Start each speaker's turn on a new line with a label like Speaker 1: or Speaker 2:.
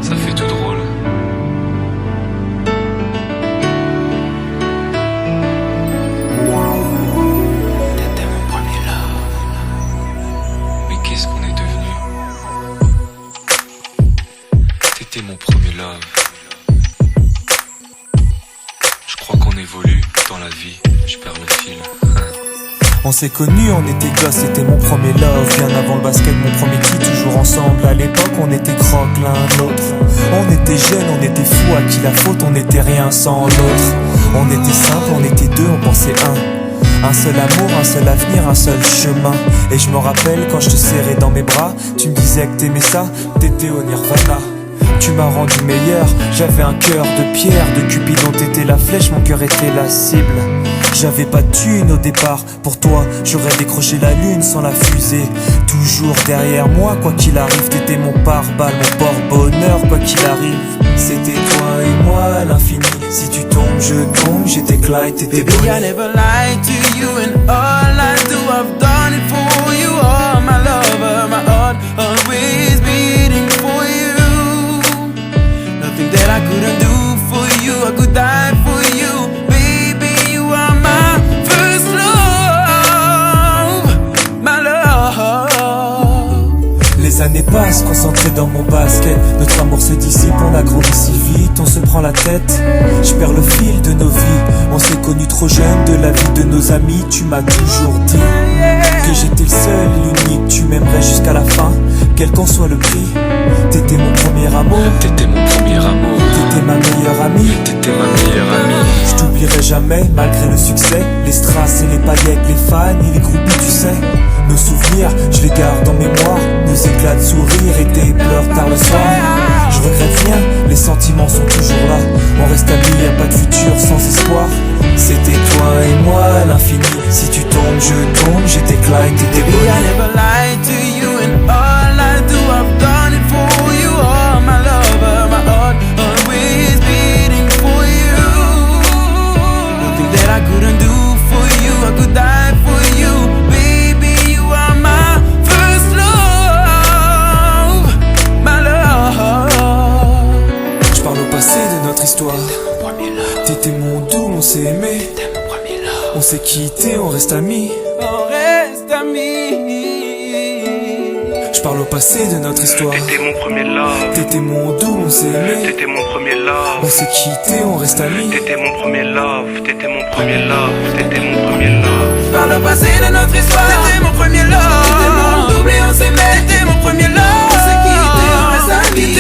Speaker 1: Ça fait tout drôle. T'étais mon premier love. Mais qu'est-ce qu'on est devenu? T'étais mon premier love. Je crois qu'on évolue dans la vie. Je perds le fil.
Speaker 2: On s'est connus, on était gosses, c'était mon premier love. Bien avant le basket, mon premier titre, toujours ensemble. À l'époque, on était croque l'un l'autre. On était jeunes, on était fous, à qui la faute, on n'était rien sans l'autre. On était simple, on était deux, on pensait un seul amour, un seul avenir, un seul chemin. Et je me rappelle quand je te serrais dans mes bras, tu me disais que t'aimais ça, t'étais au Nirvana. Tu m'as rendu meilleur, j'avais un cœur de pierre. De Cupidon t'étais la flèche, mon cœur était la cible. J'avais pas de thune au départ, pour toi j'aurais décroché la lune sans la fusée. Toujours derrière moi, quoi qu'il arrive, t'étais mon pare-balles, mon porte-bonheur, quoi qu'il arrive. C'était toi et moi à l'infini. Si tu tombes, je tombe, j'étais Clyde, t'étais
Speaker 3: Baby,
Speaker 2: Bonnie.
Speaker 3: I never lied to you, and all I do, I've done it for you. Oh, my lover, my heart always beating for you. Nothing that I couldn't do for you, I could die for you. Baby, you are my first love, my love.
Speaker 2: Les années passent, concentrées dans mon basket. Notre amour se dissipe, on a grandi si vite, on se prend la tête. Je perds le fil de nos vies. On s'est connus trop jeunes, de la vie de nos amis. Tu m'as toujours dit que j'étais le seul et l'unique. Tu m'aimerais jusqu'à la fin, quel qu'en soit le prix. T'étais mon premier amour,
Speaker 1: T'étais mon premier amour.
Speaker 2: t'étais ma meilleure amie.
Speaker 1: T'étais ma meilleure amie.
Speaker 2: Je t'oublierai jamais, malgré le succès. Les strass et les paillettes, les fans et les groupies, tu sais. Nos souvenirs, je les garde en mémoire. Nos éclats de sourire et tes pleurs tard le soir. Je regrette rien, les sentiments sont toujours là. On reste amis, y'a pas de futur sans espoir. C'était toi et moi à l'infini. Si tu tombes, je tombe, j'étais Clyde, t'étais
Speaker 3: Baby, I
Speaker 2: Bonnie.
Speaker 3: never lied to you, and all I do, I've done it for you. Oh, my lover, my heart always beating for you. Nothing that I couldn't do for you, I could die for you. Baby, you are my first love, my love.
Speaker 2: Je parle au passé de notre histoire.
Speaker 1: Mon premier love.
Speaker 2: T'étais mon doux, on s'est aimé.
Speaker 1: T'étais mon premier love.
Speaker 2: On s'est quitté, on reste amis.
Speaker 3: On reste amis.
Speaker 2: Je parle au passé de notre histoire.
Speaker 4: T'étais mon premier love,
Speaker 2: T'étais mon doux, on s'est aimé.
Speaker 4: t'étais mon premier love,
Speaker 2: On s'est quitté, on reste amis.
Speaker 4: t'étais mon premier love, t'étais mon premier love, t'étais mon premier love.
Speaker 3: Par le passé de notre histoire, t'étais mon premier love. T'étais mon double et on s'aimait. T'étais mon premier love. On s'est quitté, on reste amis.